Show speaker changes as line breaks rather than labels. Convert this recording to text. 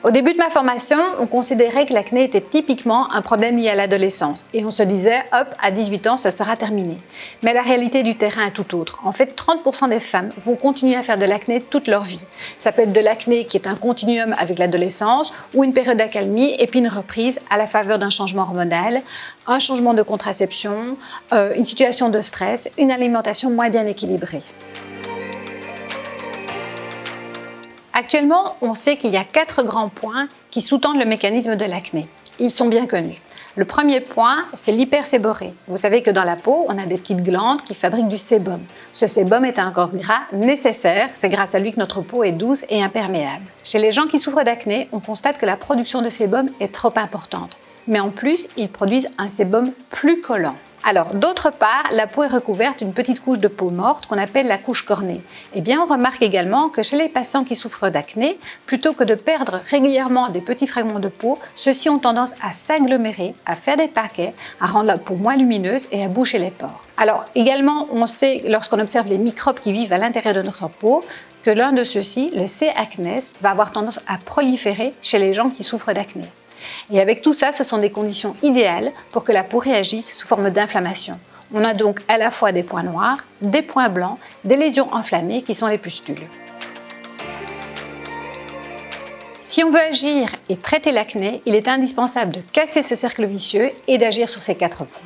Au début de ma formation, on considérait que l'acné était typiquement un problème lié à l'adolescence et on se disait « hop, à 18 ans, ce sera terminé ». Mais la réalité du terrain est tout autre. En fait, 30% des femmes vont continuer à faire de l'acné toute leur vie. Ça peut être de l'acné qui est un continuum avec l'adolescence ou une période d'accalmie et puis une reprise à la faveur d'un changement hormonal, un changement de contraception, une situation de stress, une alimentation moins bien équilibrée. Actuellement, on sait qu'il y a 4 grands points qui sous-tendent le mécanisme de l'acné. Ils sont bien connus. Le premier point, c'est l'hyperséborrhée. Vous savez que dans la peau, on a des petites glandes qui fabriquent du sébum. Ce sébum est un corps gras nécessaire, c'est grâce à lui que notre peau est douce et imperméable. Chez les gens qui souffrent d'acné, on constate que la production de sébum est trop importante. Mais en plus, ils produisent un sébum plus collant. Alors, d'autre part, la peau est recouverte d'une petite couche de peau morte qu'on appelle la couche cornée. Eh bien, on remarque également que chez les patients qui souffrent d'acné, plutôt que de perdre régulièrement des petits fragments de peau, ceux-ci ont tendance à s'agglomérer, à faire des paquets, à rendre la peau moins lumineuse et à boucher les pores. Alors, également, on sait, lorsqu'on observe les microbes qui vivent à l'intérieur de notre peau, que l'un de ceux-ci, le C. acnes, va avoir tendance à proliférer chez les gens qui souffrent d'acné. Et avec tout ça, ce sont des conditions idéales pour que la peau réagisse sous forme d'inflammation. On a donc à la fois des points noirs, des points blancs, des lésions enflammées qui sont les pustules. Si on veut agir et traiter l'acné, il est indispensable de casser ce cercle vicieux et d'agir sur ces 4 points.